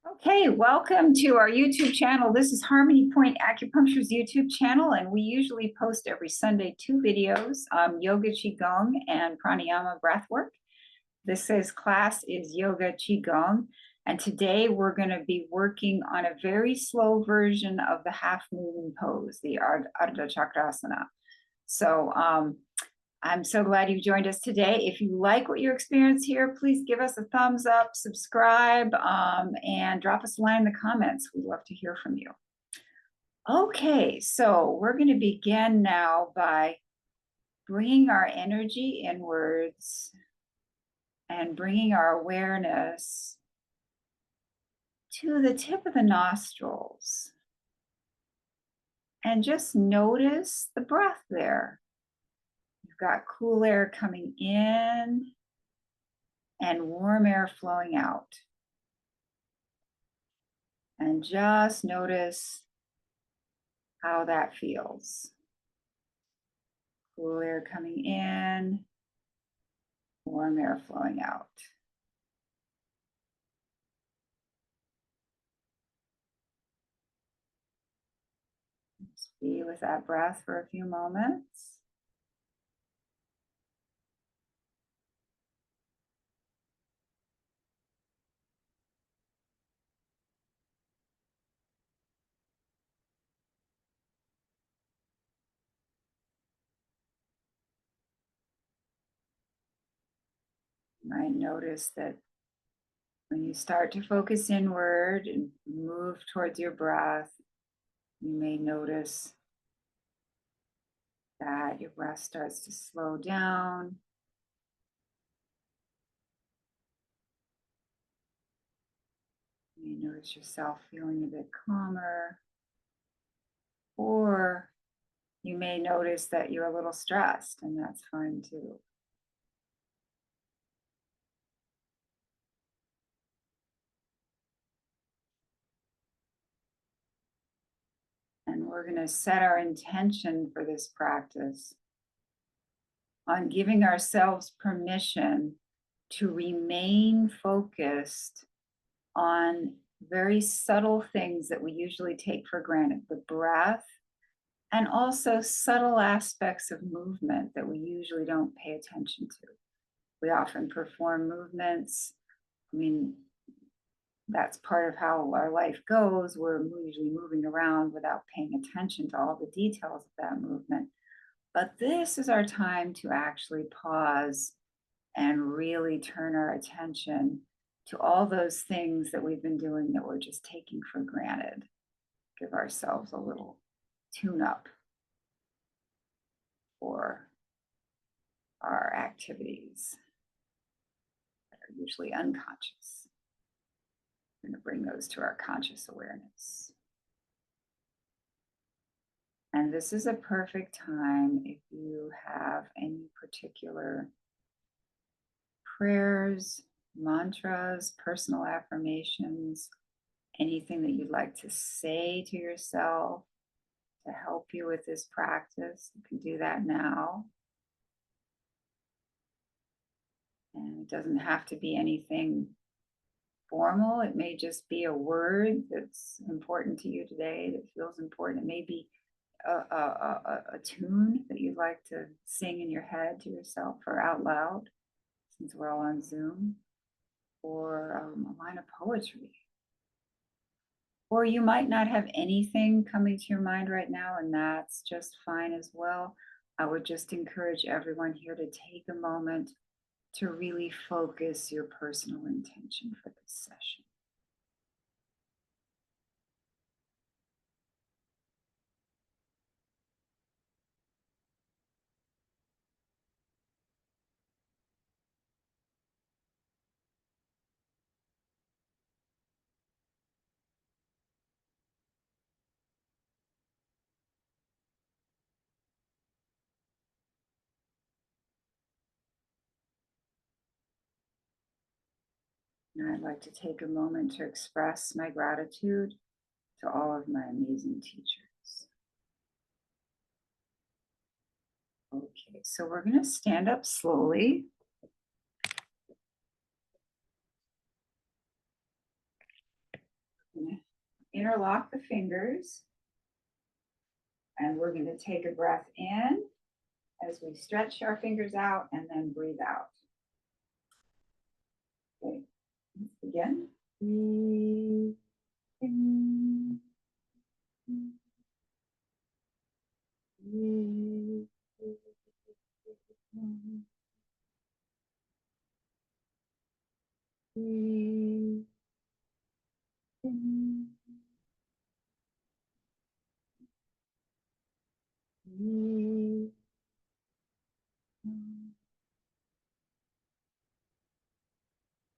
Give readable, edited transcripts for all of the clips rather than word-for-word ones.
Okay, welcome to our YouTube channel. This is Harmony Point Acupuncture's YouTube channel, and we usually post every Sunday 2 videos, yoga, Qigong, and pranayama breathwork. This class is yoga Qigong, and today we're going to be working on a very slow version of the half moving pose, the Ardha Chakrasana. So I'm so glad you joined us today. If you like what you experience here, please give us a thumbs up, subscribe, and drop us a line in the comments. We'd love to hear from you. Okay, so we're going to begin now by bringing our energy inwards and bringing our awareness to the tip of the nostrils. And just notice the breath there. You've got cool air coming in and warm air flowing out. And just notice how that feels. Cool air coming in, warm air flowing out. Just be with that breath for a few moments. You might notice that when you start to focus inward and move towards your breath, you may notice that your breath starts to slow down. You may notice yourself feeling a bit calmer, or you may notice that you're a little stressed, and that's fine too. And we're going to set our intention for this practice on giving ourselves permission to remain focused on very subtle things that we usually take for granted, the breath, and also subtle aspects of movement that we usually don't pay attention to. We often perform movements. That's part of how our life goes. We're usually moving around without paying attention to all the details of that movement. But this is our time to actually pause and really turn our attention to all those things that we've been doing that we're just taking for granted. Give ourselves a little tune-up for our activities that are usually unconscious. We're going to bring those to our conscious awareness. And this is a perfect time if you have any particular prayers, mantras, personal affirmations, anything that you'd like to say to yourself to help you with this practice. You can do that now. And it doesn't have to be anything formal. It may just be a word that's important to you today, that feels important. It may be a tune that you'd like to sing in your head to yourself or out loud, since we're all on Zoom, or a line of poetry. Or you might not have anything coming to your mind right now, and that's just fine as well. I would just encourage everyone here to take a moment to really focus your personal intention for this session. And I'd like to take a moment to express my gratitude to all of my amazing teachers. Okay, so we're going to stand up slowly. interlock the fingers. And we're going to take a breath in as we stretch our fingers out and then breathe out. Okay, let's begin. Breathe in. Breathe in. Breathe in. Breathe in.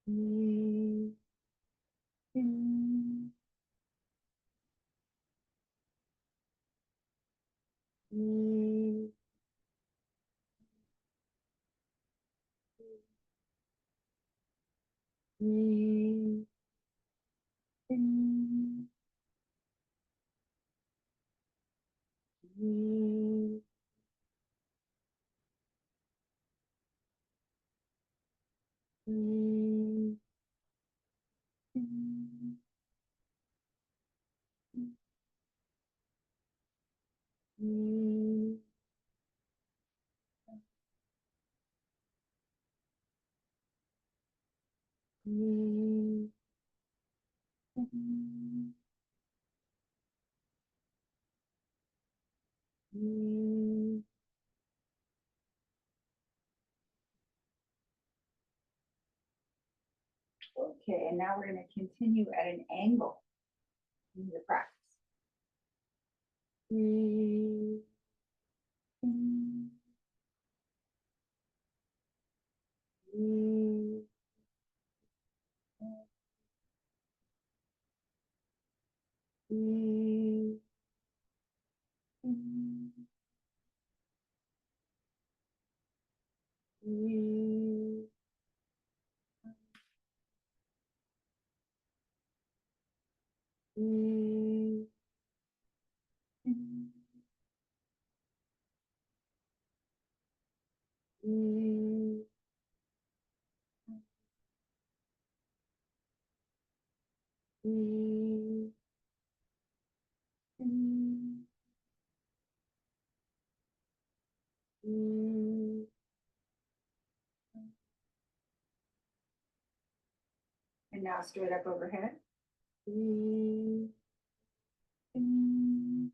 Breathe in. Breathe. Breathe in. Breathe. Breathe in. Breathe. Breathe in. Breathe. Okay, and now we're going to continue at an angle in the practice. Breathe in. Breathe out. Breathe in. Breathe out. Breathe in. Breathe out. Breathe in. Breathe out. And now straight up overhead. Breathe in.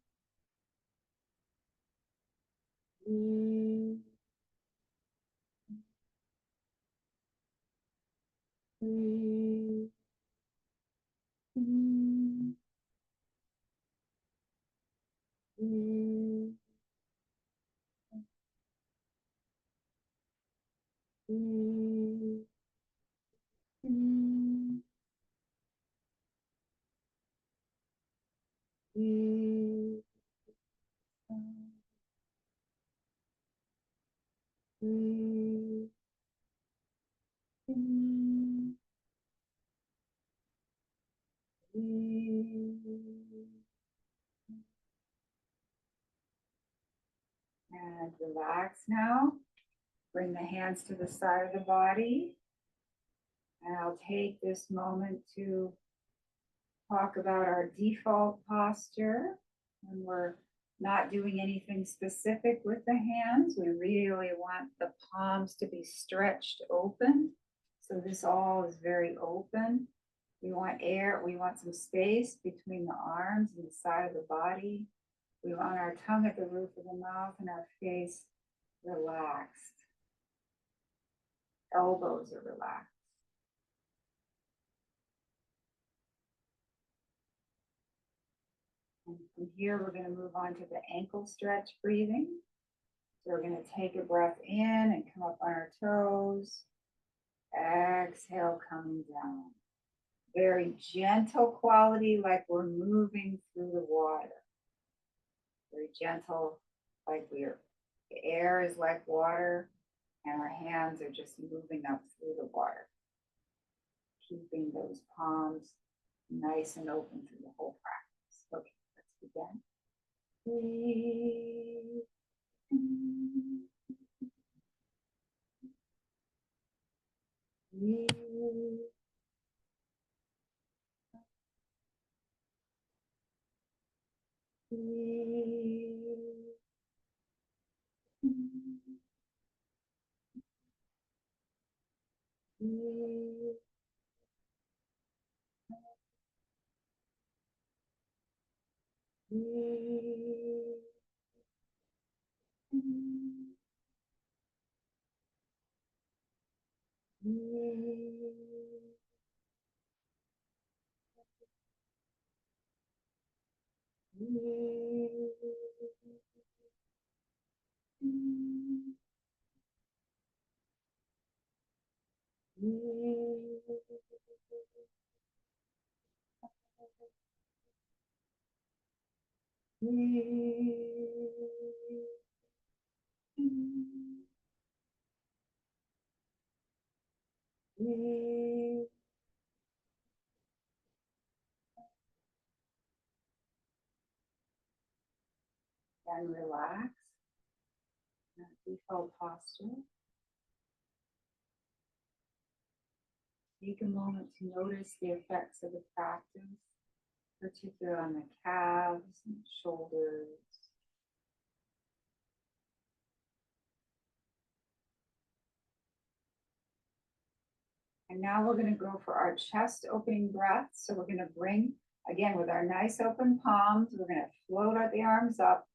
Breathe. Breathe in. Breathe. Breathe in. Breathe out. Breathe in. Breathe. And relax now. Bring the hands to the side of the body. And I'll take this moment to talk about our default posture when we're not doing anything specific with the hands. We really want the palms to be stretched open. So this all is very open. We want air, we want some space between the arms and the side of the body. We want our tongue at the roof of the mouth and our face relaxed. Elbows are relaxed. And from here, we're going to move on to the ankle stretch breathing. So we're going to take a breath in and come up on our toes. Exhale, coming down. Very gentle quality, like we're moving through the water. Very gentle, like the air is like water, and our hands are just moving up through the water. Keeping those palms nice and open through the whole practice. Okay, let's begin. Breathe in. Breathe. And relax. Default posture. Take a moment to notice the effects of the practice, particularly on the calves and shoulders. And now we're going to go for our chest opening breath. So we're going to bring, again, with our nice open palms, we're going to float out the arms up,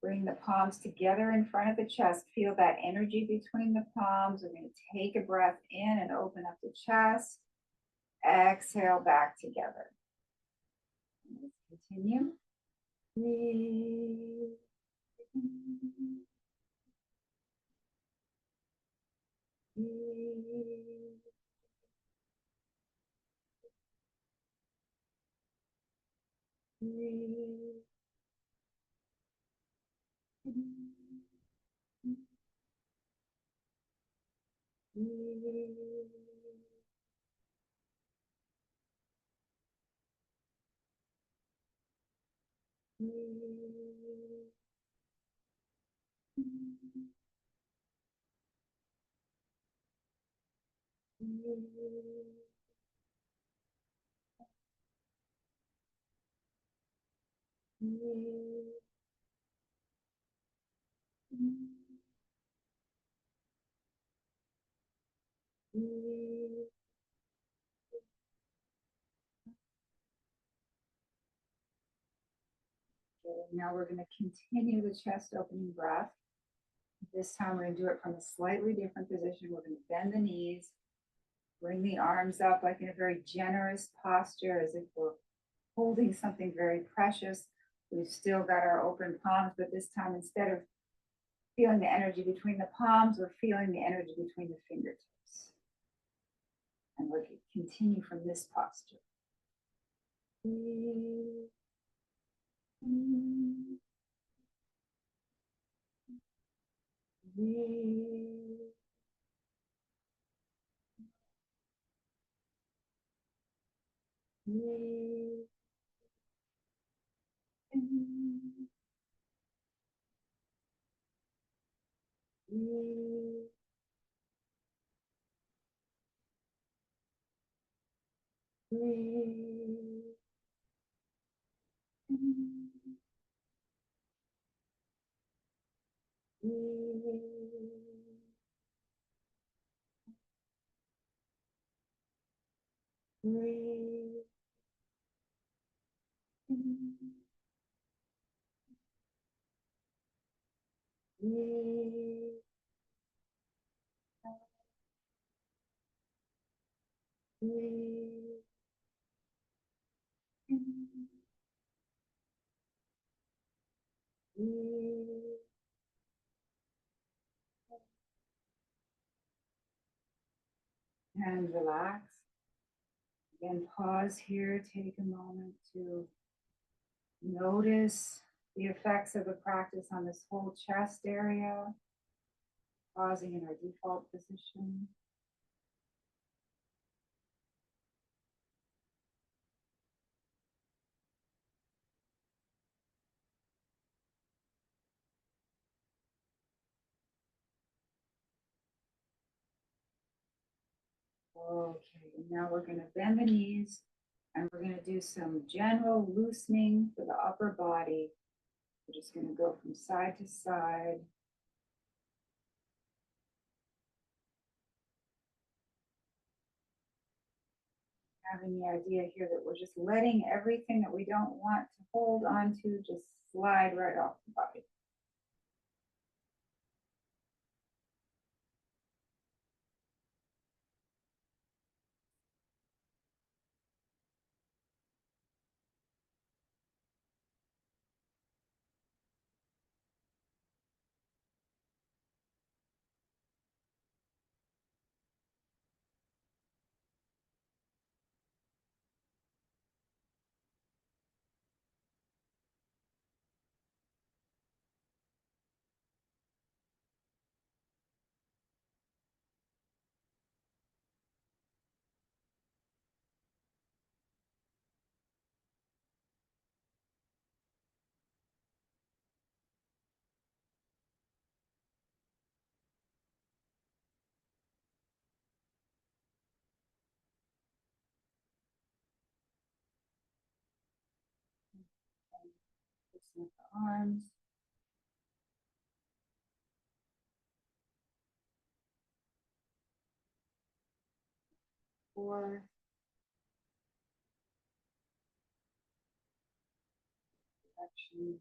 bring the palms together in front of the chest. Feel that energy between the palms. We're going to take a breath in and open up the chest. Exhale back together. Let's continue. Now we're going to continue the chest opening breath. This time we're going to do it from a slightly different position. We're going to bend the knees, bring the arms up like in a very generous posture, as if we're holding something very precious. We've still got our open palms, but this time instead of feeling the energy between the palms, we're feeling the energy between the fingertips. And we'll continue from this posture. And relax. Again, pause here, take a moment to notice the effects of the practice on this whole chest area. Pausing in our default position. Okay, now we're going to bend the knees, And we're going to do some general loosening for the upper body. We're just going to go from side to side. Having the idea here that we're just letting everything that we don't want to hold on to just slide right off the body. Loosen up the arms. Four. Direction.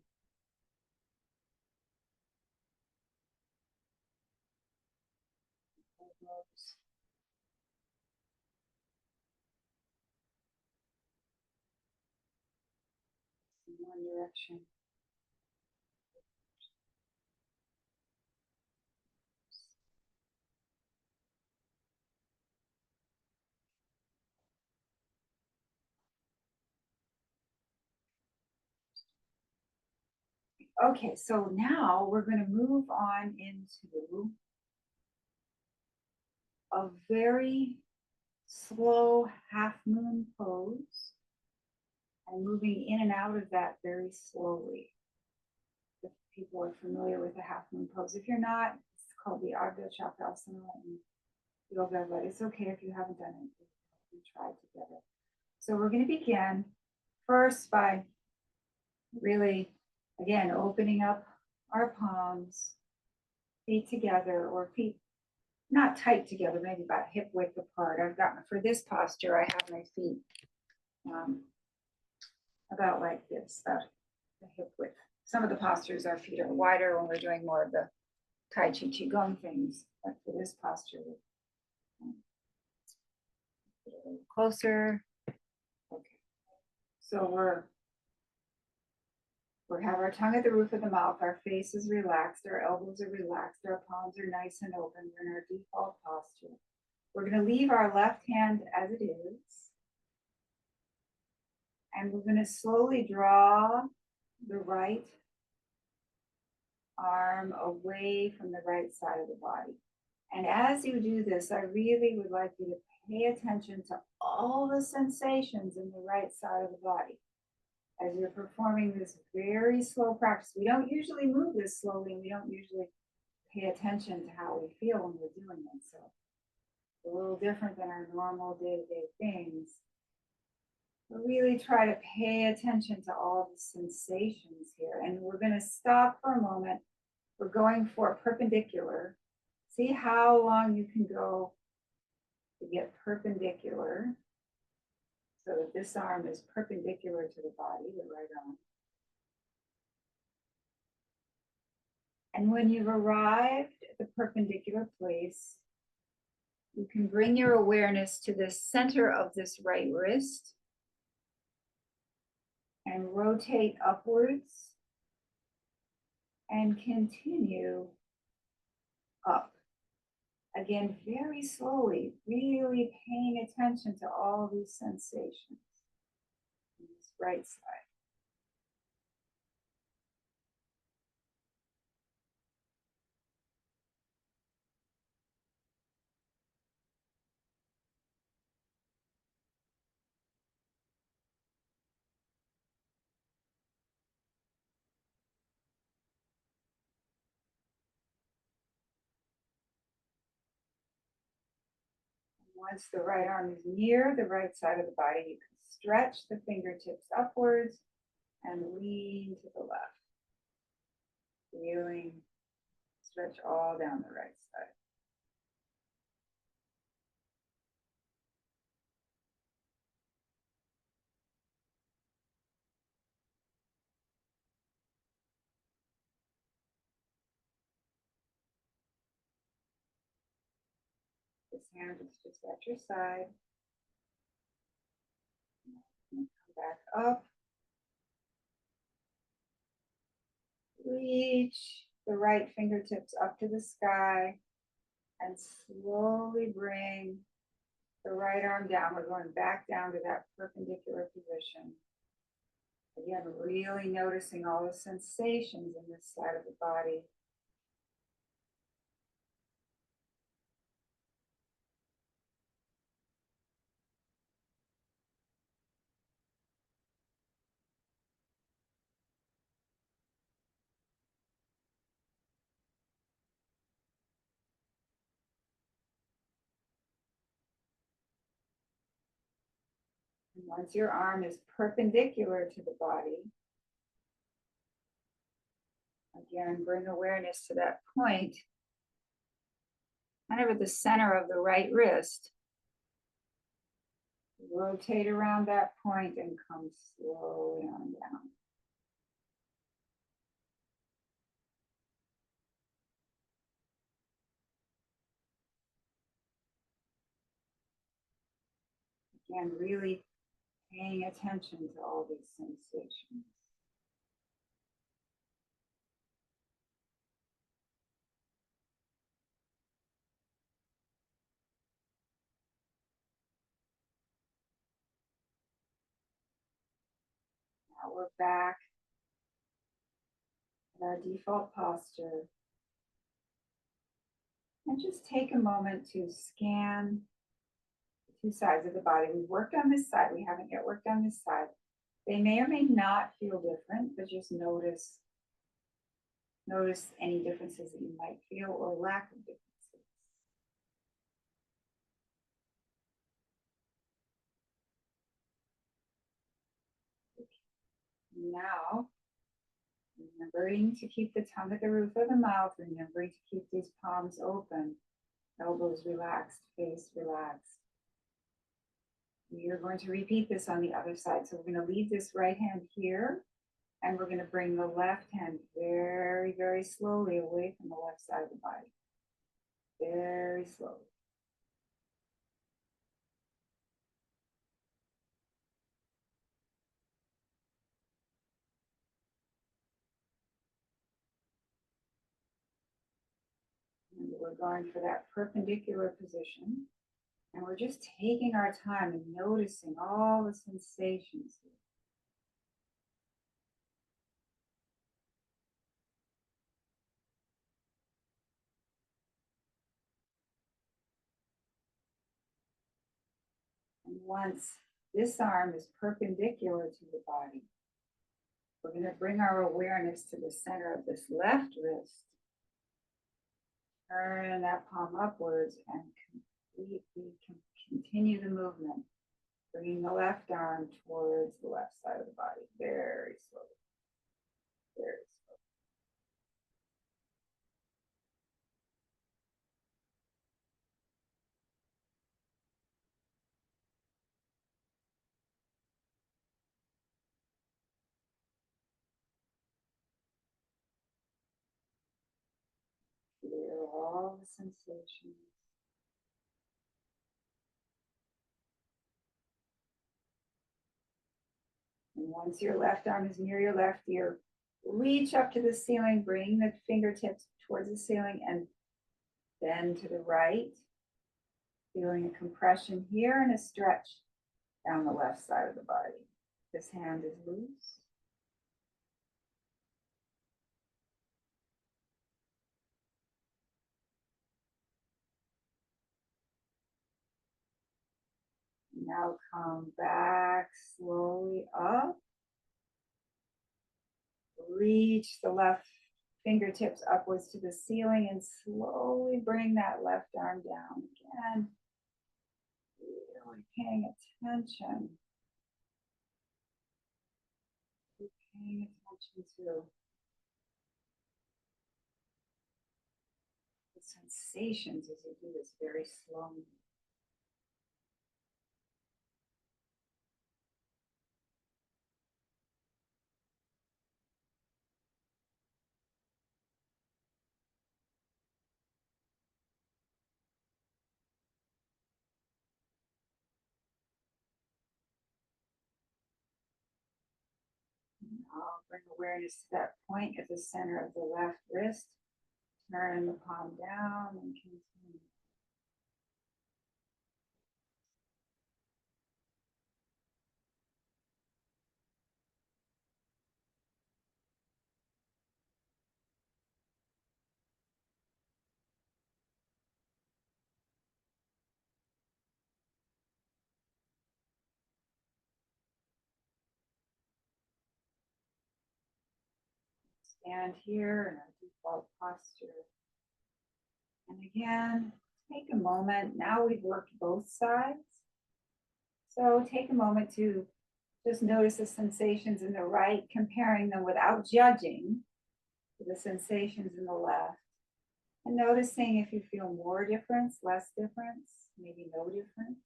Elbows. In one direction. Okay, so now we're going to move on into a very slow half moon pose and moving in and out of that very slowly. If people are familiar with the half moon pose, if you're not, it's called the Ardha Chakrasana in yoga, but it's okay if you haven't done it. We try together. So we're going to begin first by really, again, opening up our palms, feet together, or feet not tight together, maybe about hip width apart. I've got, for this posture, I have my feet about like this, about the hip width. Some of the postures, our feet are wider when we're doing more of the Tai Chi Qigong things, but for this posture, get a little closer. Okay, so we have our tongue at the roof of the mouth, our face is relaxed, our elbows are relaxed, our palms are nice and open. We're in our default posture. We're going to leave our left hand as it is. And we're going to slowly draw the right arm away from the right side of the body. And as you do this, I really would like you to pay attention to all the sensations in the right side of the body. As you're performing this very slow practice, we don't usually move this slowly, and we don't usually pay attention to how we feel when we're doing it. So it's a little different than our normal day-to-day things. But really try to pay attention to all the sensations here. And we're going to stop for a moment. We're going for perpendicular. See how long you can go to get perpendicular. So that this arm is perpendicular to the body, the right arm. And when you've arrived at the perpendicular place, you can bring your awareness to the center of this right wrist and rotate upwards and continue up. Again, very slowly, really paying attention to all these sensations on this right side. Once the right arm is near the right side of the body, you can stretch the fingertips upwards and lean to the left. Feeling stretch all down the right side. This hand is just at your side. And come back up. Reach the right fingertips up to the sky and slowly bring the right arm down. We're going back down to that perpendicular position. Again, really noticing all the sensations in this side of the body. And once your arm is perpendicular to the body, again, bring awareness to that point, kind of at the center of the right wrist. Rotate around that point and come slowly on down. Again, really paying attention to all these sensations. Now we're back at our default posture. And just take a moment to scan the two sides of the body. We've worked on this side. We haven't yet worked on this side. They may or may not feel different, but just notice any differences that you might feel or lack of differences. Now, remembering to keep the tongue at the roof of the mouth, remembering to keep these palms open, elbows relaxed, face relaxed. We are going to repeat this on the other side. So we're going to leave this right hand here, and we're going to bring the left hand very, very slowly away from the left side of the body. Very slowly. And we're going for that perpendicular position. And we're just taking our time and noticing all the sensations. And once this arm is perpendicular to the body, we're going to bring our awareness to the center of this left wrist. Turn that palm upwards and completely continue the movement, bringing the left arm towards the left side of the body, very slowly, very slowly. Clear all the sensations. And once your left arm is near your left ear, reach up to the ceiling, bring the fingertips towards the ceiling and bend to the right. Feeling a compression here and a stretch down the left side of the body. This hand is loose. Now come back slowly up. Reach the left fingertips upwards to the ceiling and slowly bring that left arm down again. Really paying attention Paying attention to the sensations as you do this very slowly. I'll bring awareness to that point at the center of the left wrist. Turn the palm down and continue. Stand here in our default posture. And again, take a moment. Now we've worked both sides. So take a moment to just notice the sensations in the right, comparing them without judging to the sensations in the left. And noticing if you feel more difference, less difference, maybe no difference.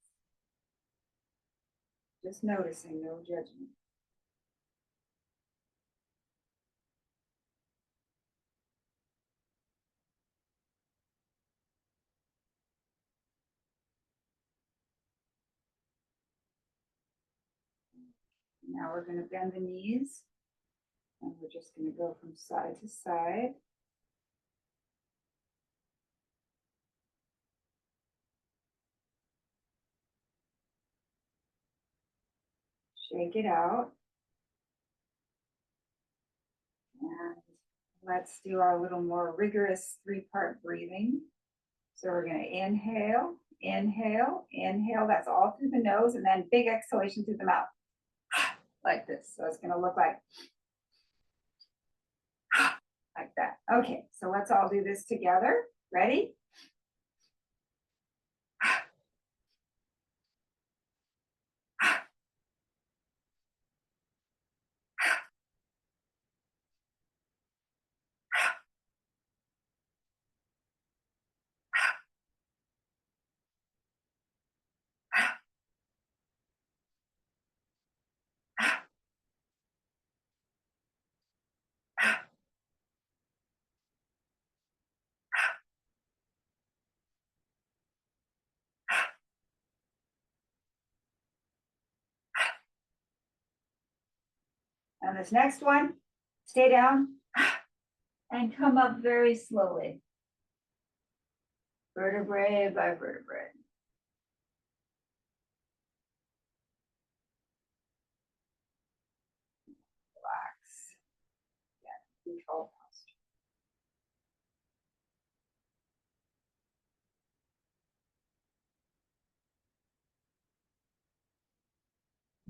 Just noticing, no judgment. Now we're going to bend the knees, and we're just going to go from side to side. Shake it out. And let's do our little more rigorous 3-part breathing. So we're going to inhale, inhale, inhale. That's all through the nose, and then big exhalation through the mouth. Like this. So it's going to look like that. Okay, so let's all do this together. Ready? And this next one, stay down and come up very slowly. Vertebrae by vertebrae. Relax. Yeah, default posture.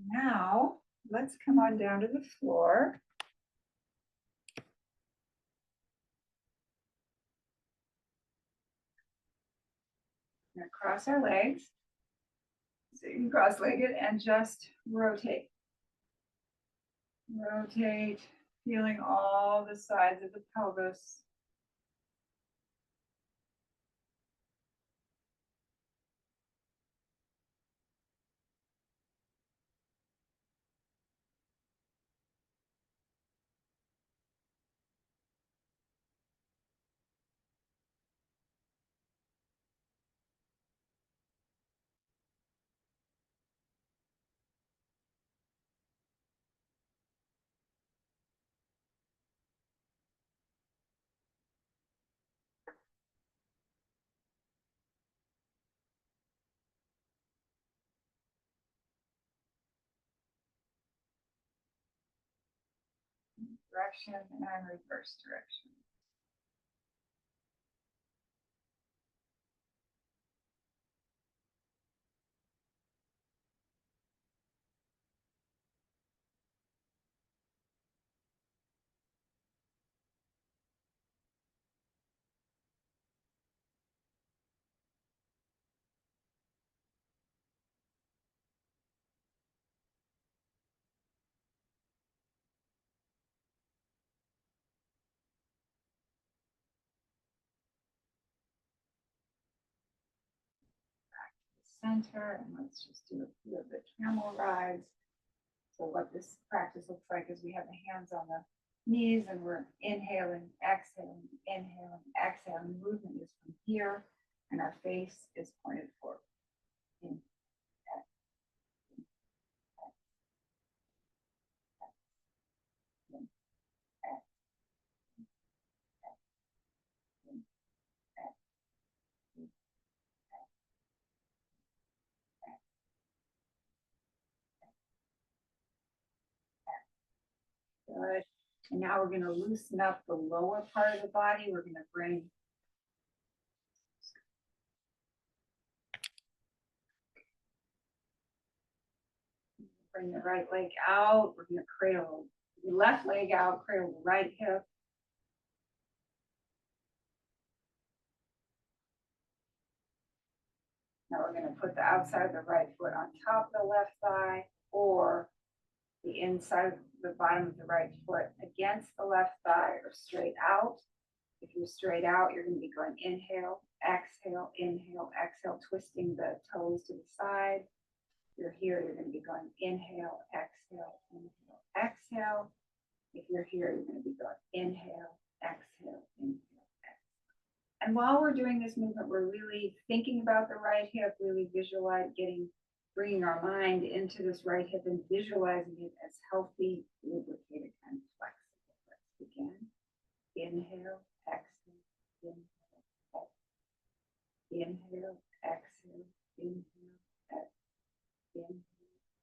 Now, let's come on down to the floor. We're gonna cross our legs. So you can cross-legged and just rotate. Rotate, feeling all the sides of the pelvis. Direction and reverse direction. center, and let's just do a few of the camel rides. So what this practice looks like is we have the hands on the knees and we're inhaling, exhaling, inhaling, exhaling. The movement is from here and our face is pointed forward. In, back, in, back, back, in, back, back, in, back, in, back, back, back. Good. And now we're going to loosen up the lower part of the body. We're going to bring the right leg out. We're going to cradle the left leg out, cradle the right hip. Now we're going to put the outside of the right foot on top of the left thigh, or the inside of the bottom of the right foot against the left thigh, or straight out. If you're straight out, you're going to be going inhale, exhale, twisting the toes to the side. If you're here, you're going to be going inhale, exhale, exhale. If you're here, you're going to be going inhale, exhale, exhale. And while we're doing this movement, we're really thinking about the right hip, really bringing our mind into this right hip and visualizing it as healthy, lubricated, and flexible. Let's begin. Inhale, exhale, inhale, exhale. Inhale, exhale, inhale, exhale, inhale,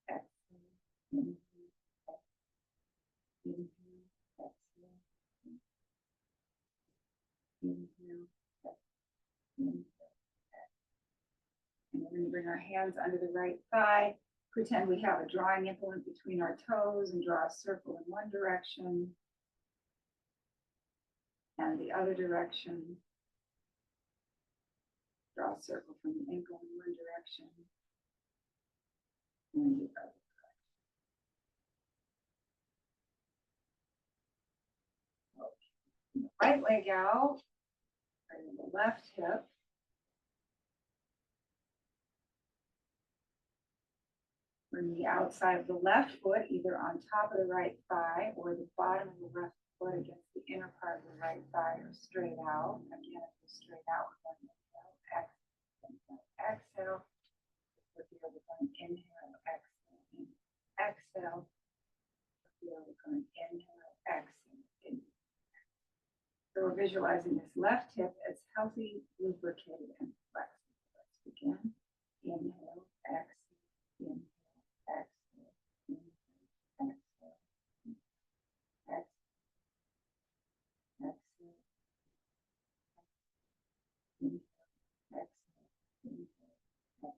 exhale, inhale, exhale, inhale, exhale, inhale, exhale. And we're going to bring our hands under the right thigh. Pretend we have a drawing implement between our toes and draw a circle in one direction and the other direction. Draw a circle from the ankle in one direction and the other direction. Okay. The right leg out, right in the left hip. Bring the outside of the left foot either on top of the right thigh or the bottom of the left foot against the inner part of the right thigh, or straight out. Again, if you're straight out, we're going to inhale, exhale. We're going inhale, exhale, exhale. We're going inhale, exhale, inhale. So we're visualizing this left hip as healthy, lubricated, and flexible. Let's begin. Inhale, exhale, inhale. Exhale, inhale, exhale, exhale, exhale, inhale, exhale, inhale, exhale.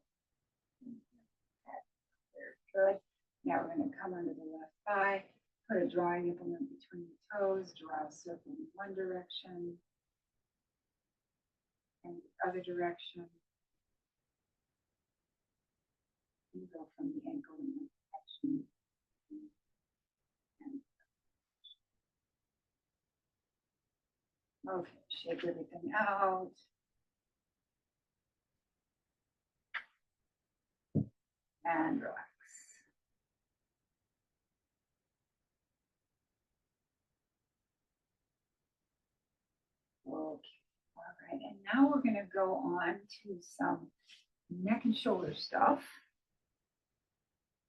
Very good. Now we're going to come under the left thigh, put a drawing implement between the toes, draw a circle in one direction and the other direction. You go from the ankle in one direction. Okay, shake everything out. And relax. Okay, all right, and now we're going to go on to some neck and shoulder stuff.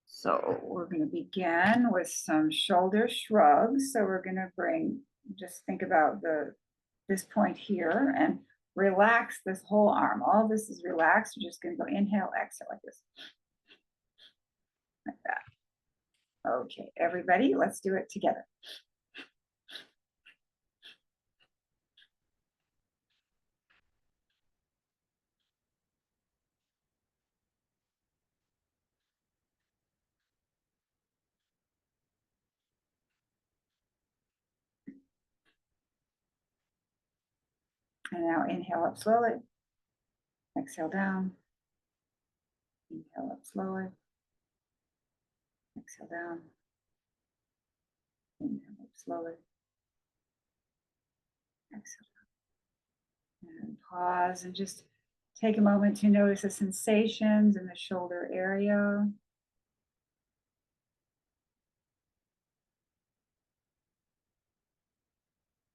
So we're going to begin with some shoulder shrugs. So we're going to just think about this point here and relax this whole arm. All this is relaxed. You're just going to go inhale, exhale like this. Like that. Okay, everybody, let's do it together. And now inhale up slowly. Exhale down. Inhale up slowly. Exhale down. Inhale up slowly. Exhale down. And pause and just Take a moment to notice the sensations in the shoulder area.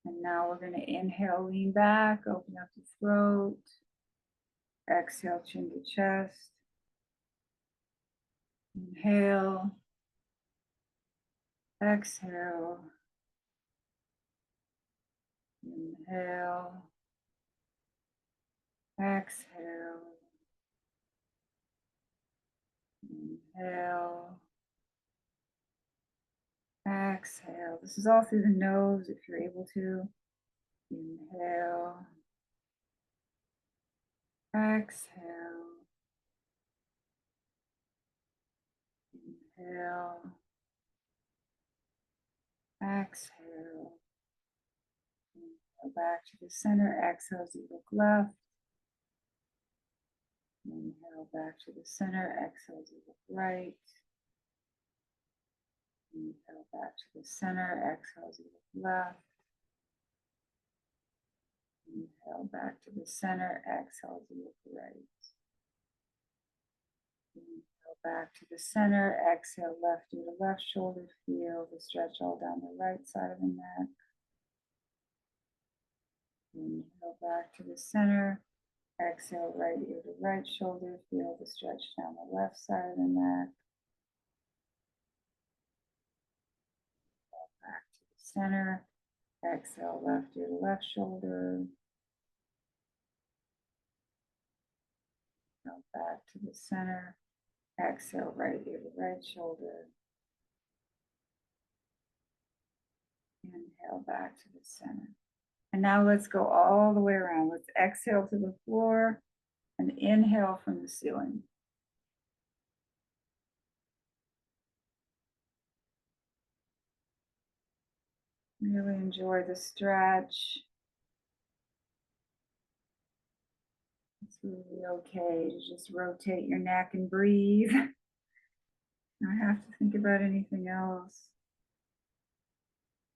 And now we're going to inhale, lean back, open up the throat. Exhale, chin to chest. Inhale. Exhale. Inhale. Exhale. Inhale. Exhale. This is all through the nose if you're able to. Inhale. Exhale. Inhale. Exhale. Inhale back to the center. Exhale as you look left. Inhale back to the center. Exhale as you look right. Inhale back to the center. Exhale as you look left. Inhale back to the center. Exhale as you look right. Inhale back to the center. Exhale left ear to left shoulder. Feel the stretch all down the right side of the neck. Inhale back to the center. Exhale right ear to right shoulder. Feel the stretch down the left side of the neck. Back to the center. Exhale left ear to left shoulder. Inhale back to the center. Exhale right ear to right shoulder. Inhale back to the center. And now let's go all the way around. Let's exhale to the floor and inhale from the ceiling. Really enjoy the stretch. It's really okay to just rotate your neck and breathe. Not have to think about anything else.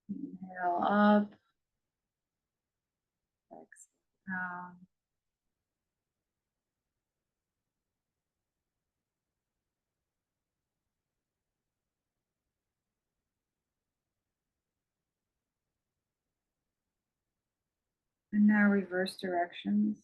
Inhale up. Exhale down. And now reverse directions.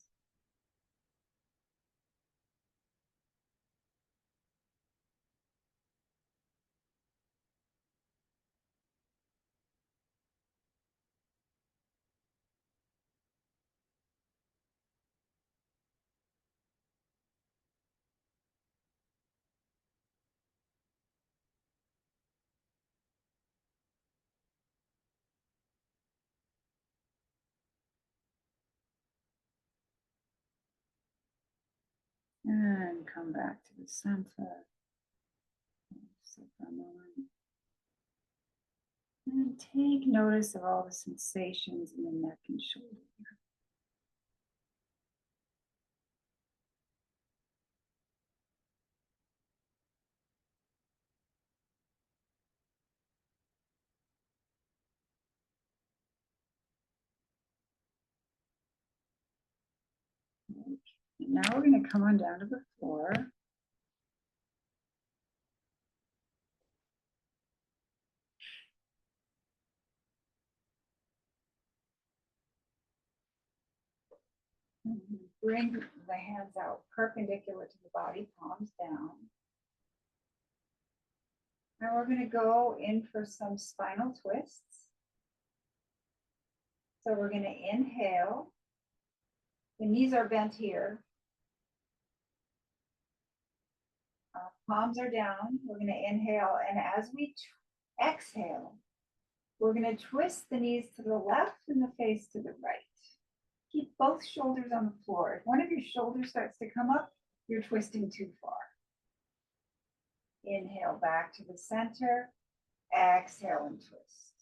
And come back to the center. Sit for a moment. And take notice of all the sensations in the neck and shoulder. Okay. And now we're going to come on down to the floor. Bring the hands out perpendicular to the body, palms down. Now we're going to go in for some spinal twists. So we're going to inhale. The knees are bent here. Palms are down. We're going to inhale. And as we exhale, we're going to twist the knees to the left and the face to the right. Keep both shoulders on the floor. If one of your shoulders starts to come up, you're twisting too far. Inhale back to the center. Exhale and twist.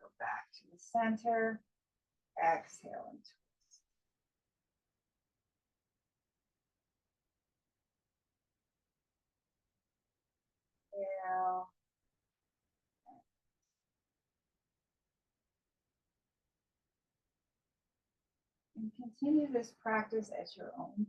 Go back to the center. Exhale and twist. Inhale. And continue this practice at your own pace.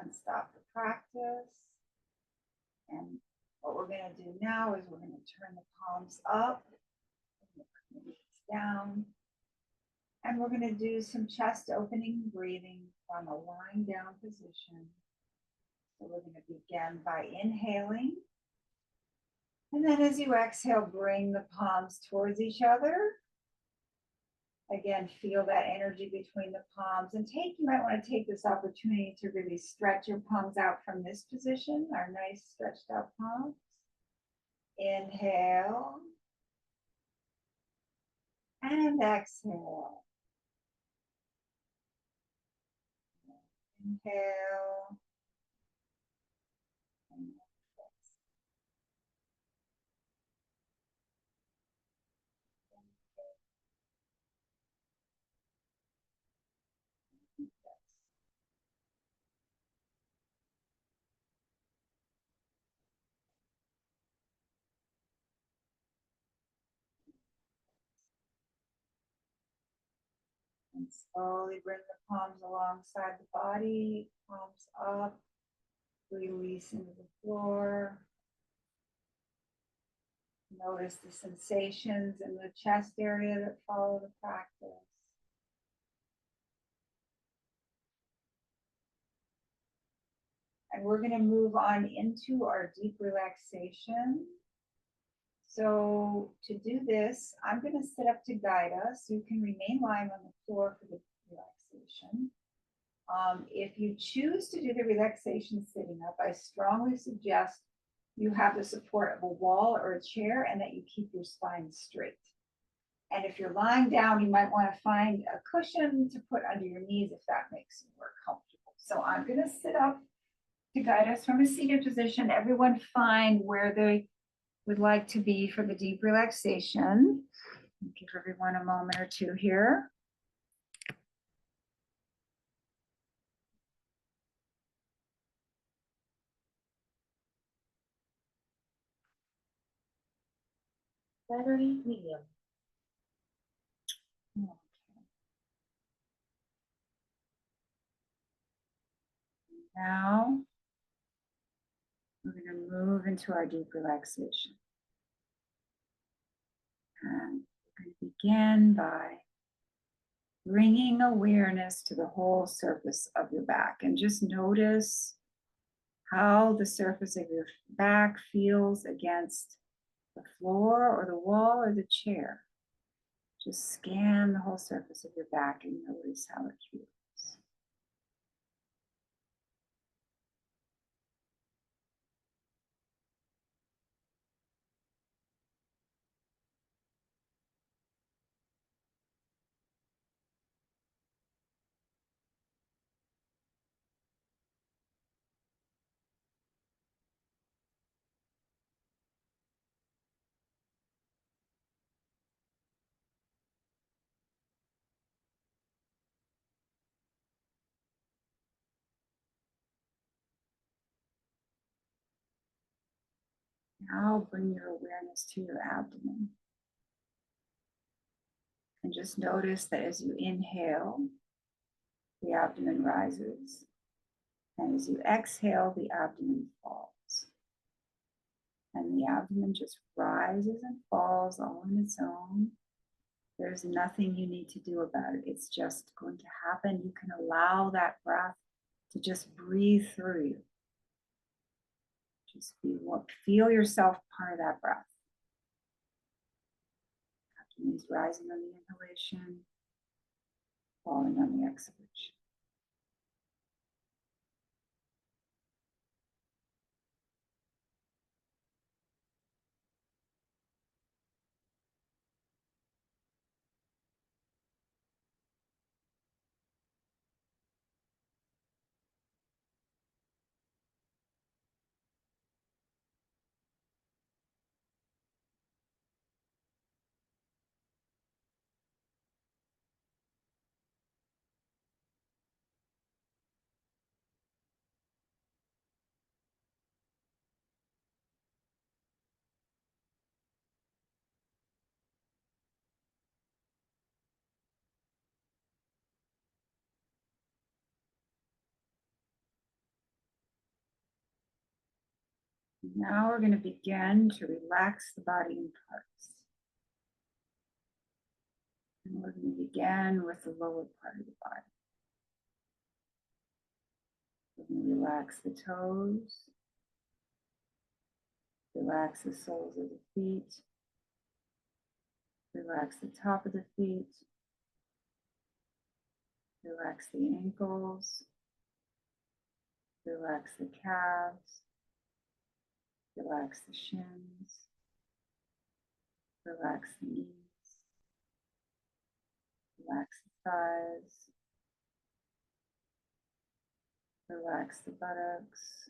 And stop the practice. And what we're going to do now is we're going to turn the palms up, down, and we're going to do some chest opening breathing from a lying down position. So we're going to begin by inhaling. And then as you exhale, bring the palms towards each other. Again, feel that energy between the palms, and you might want to take this opportunity to really stretch your palms out from this position, our nice stretched out palms. Inhale and exhale. Inhale and and slowly bring the palms alongside the body, palms up, release into the floor. Notice the sensations in the chest area that follow the practice. And we're going to move on into our deep relaxation. So to do this, I'm going to sit up to guide us. You can remain lying on the floor for the relaxation. If you choose to do the relaxation sitting up, I strongly suggest you have the support of a wall or a chair and that you keep your spine straight. And if you're lying down, you might want to find a cushion to put under your knees if that makes you more comfortable. So I'm going to sit up to guide us from a seated position. Everyone find where they would like to be for the deep relaxation. Give everyone a moment or two here. Battery medium. Okay. Now we're going to move into our deep relaxation. And we're going to begin by bringing awareness to the whole surface of your back, and just notice how the surface of your back feels against the floor or the wall or the chair. Just scan the whole surface of your back and notice how it feels. Now bring your awareness to your abdomen. And just notice that as you inhale, the abdomen rises. And as you exhale, the abdomen falls. And the abdomen just rises and falls all on its own. There's nothing you need to do about it. It's just going to happen. You can allow that breath to just breathe through you. Just feel yourself part of that breath. Abdomen is rising on the inhalation, falling on the exhalation. Now we're going to begin to relax the body in parts. And we're going to begin with the lower part of the body. We're going to relax the toes, relax the soles of the feet, relax the top of the feet, relax the ankles, relax the calves, relax the shins, relax the knees, relax the thighs, relax the buttocks,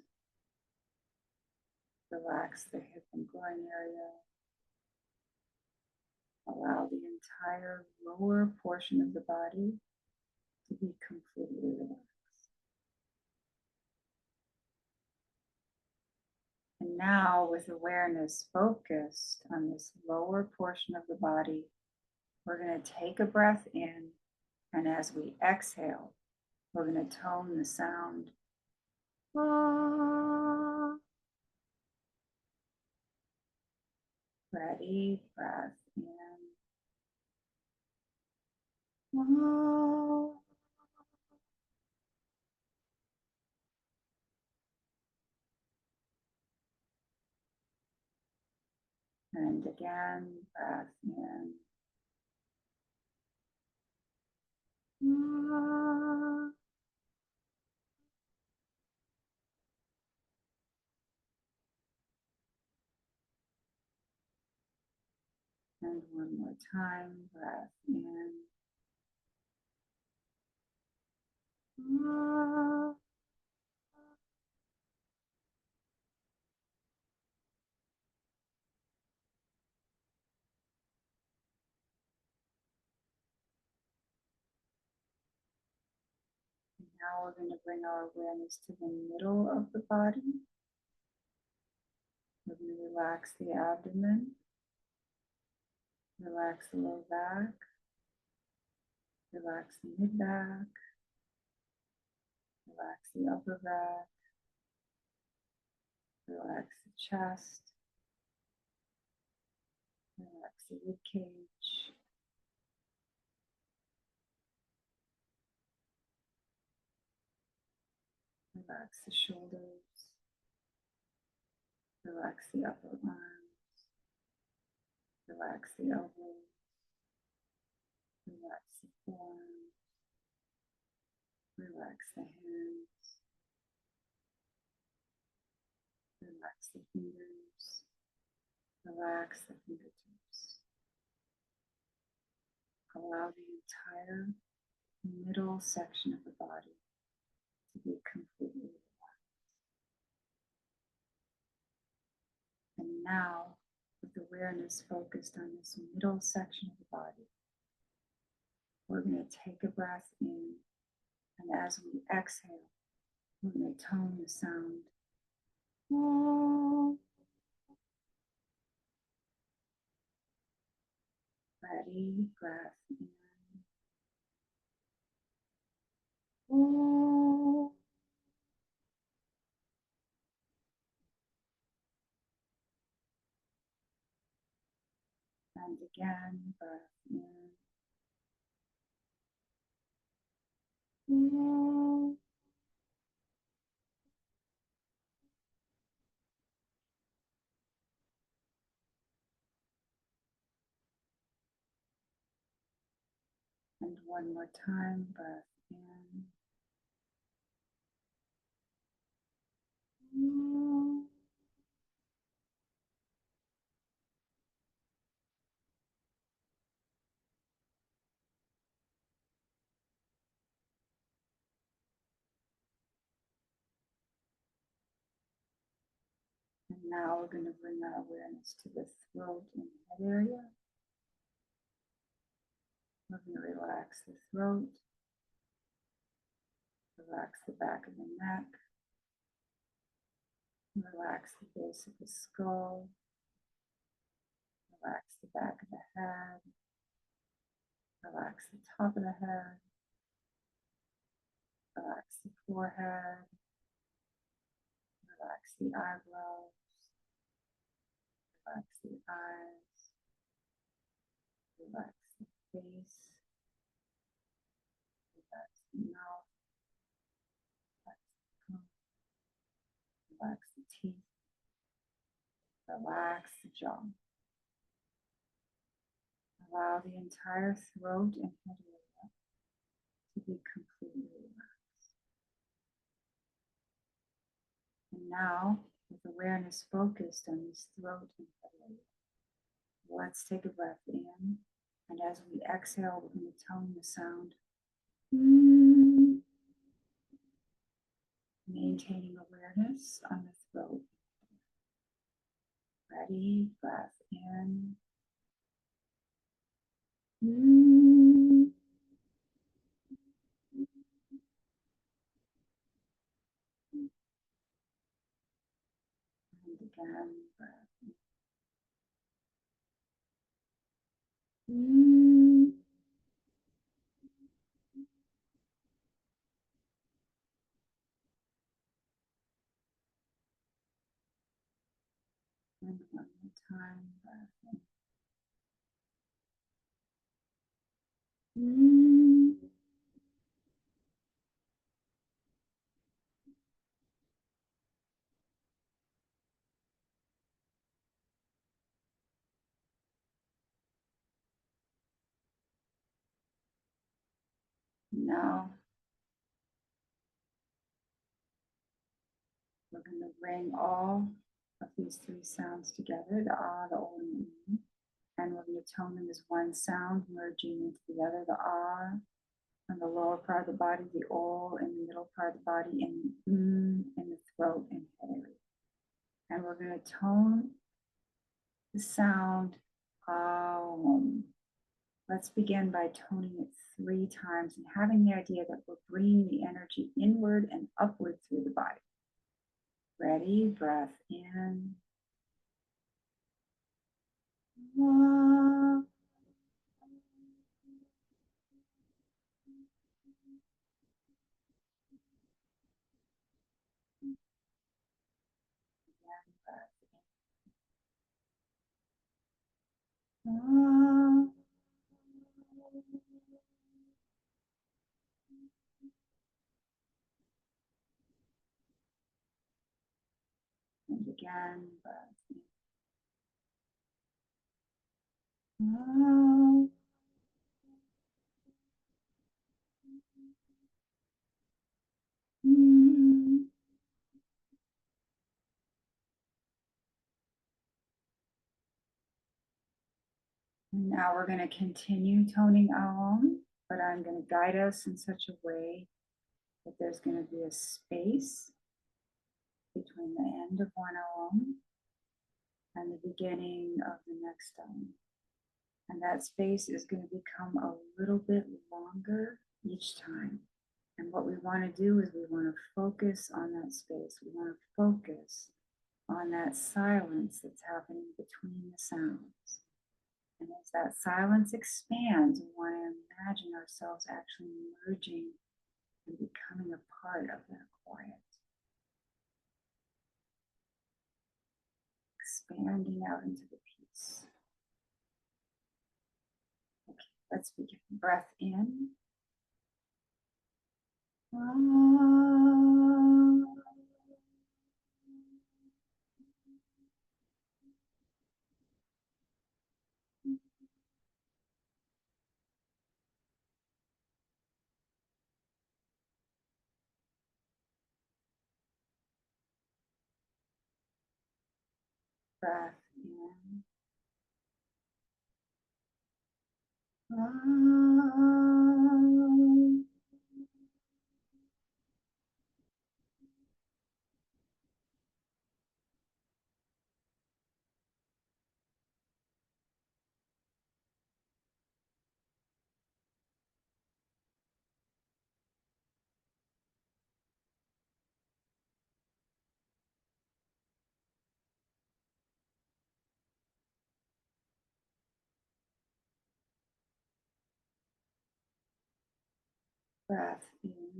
relax the hip and groin area. Allow the entire lower portion of the body to be completely relaxed. And now, with awareness focused on this lower portion of the body, we're going to take a breath in, and as we exhale, we're going to tone the sound. Ah. Ready, breath in. Ah. And again, breath in. Ah. And one more time, breath in. Ah. Now we're going to bring our awareness to the middle of the body. We're going to relax the abdomen, relax the low back, relax the mid back, relax the upper back, relax the chest, relax the rib cage, relax the shoulders, relax the upper arms, relax the elbows, relax the forearms, relax the hands, relax the fingers, relax the fingertips. Allow the entire middle section of the body to be completely relaxed. And now, with awareness focused on this middle section of the body, we're going to take a breath in, and as we exhale, we're going to tone the sound. Ready, breath in. And again, breath in. And one more time, breath in. And now we're going to bring our awareness to the throat and head area. We're going to relax the throat, relax the back of the neck, relax the base of the skull, relax the back of the head, relax the top of the head, relax the forehead, relax the eyebrows, relax the eyes, relax the face, relax the mouth, relax the tongue, relax the teeth, relax the jaw. Allow the entire throat and head area to be completely relaxed. And now, with awareness focused on this throat and head area, let's take a breath in. And as we exhale, we're going to tone the sound. Maintaining awareness on the throat. Ready, breath in. And again, breath in. And one more time, breath in. Now, we're going to bring all of these three sounds together, the ah, the o, and the e, and we're going to tone them as one sound, merging into the other, the ah on the lower part of the body, the o in the middle part of the body, and the in the throat and head area. And we're going to tone the sound om. Let's begin by toning it 3 times and having the idea that we're bringing the energy inward and upward through the body. Ready? Breath in. And again, breath in. And now we're going to continue toning Om, but I'm going to guide us in such a way that there's going to be a space between the end of one Om and the beginning of the next Om. And that space is going to become a little bit longer each time. And what we want to do is we want to focus on that space. We want to focus on that silence that's happening between the sounds. And as that silence expands, we want to imagine ourselves actually merging and becoming a part of that quiet. Expanding out into the peace. Let's begin. Breath in. Breath in. Breath in.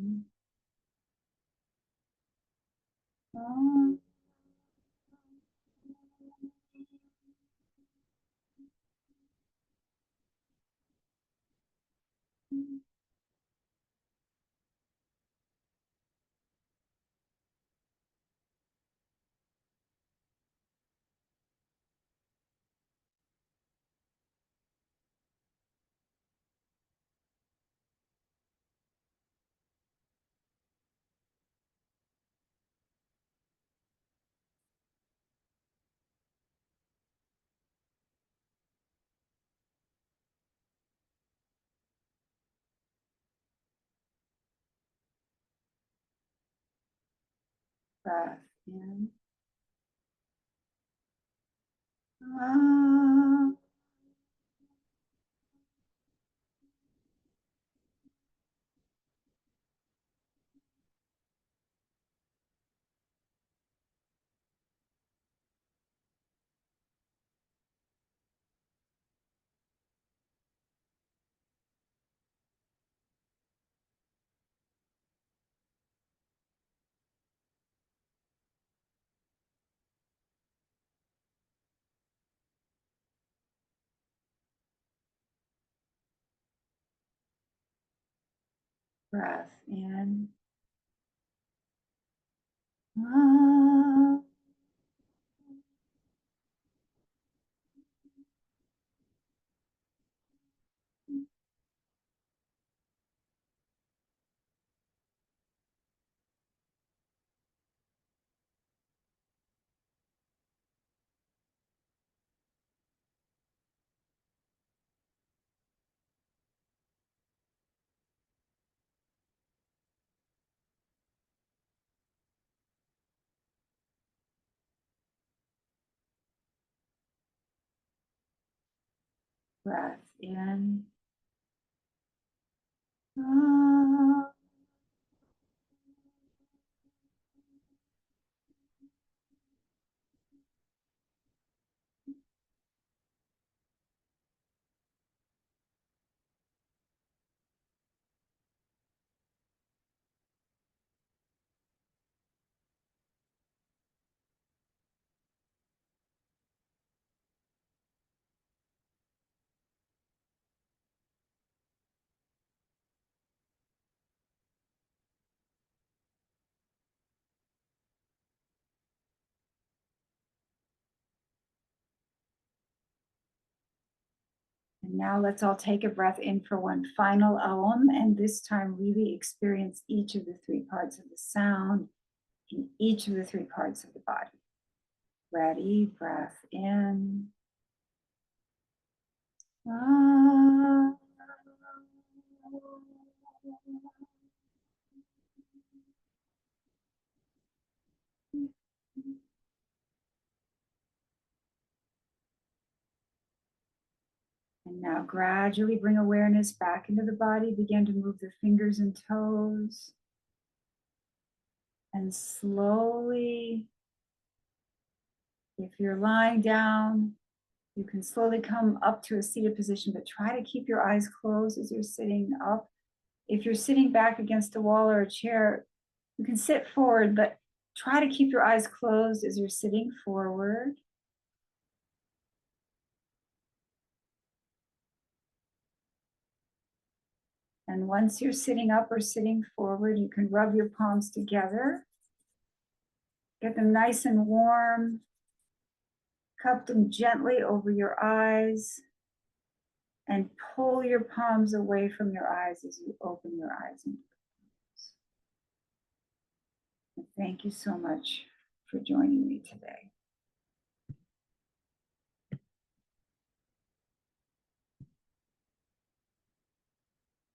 Breath in. Breath in. Breath in. And now let's all take a breath in for one final Om, and this time really experience each of the three parts of the sound in each of the three parts of the body. Ready, breath in. And now gradually bring awareness back into the body. Begin to move the fingers and toes. And slowly, if you're lying down, you can slowly come up to a seated position, but try to keep your eyes closed as you're sitting up. If you're sitting back against a wall or a chair, you can sit forward, but try to keep your eyes closed as you're sitting forward. And once you're sitting up or sitting forward, you can rub your palms together. Get them nice and warm. Cup them gently over your eyes. And pull your palms away from your eyes as you open your eyes. And thank you so much for joining me today.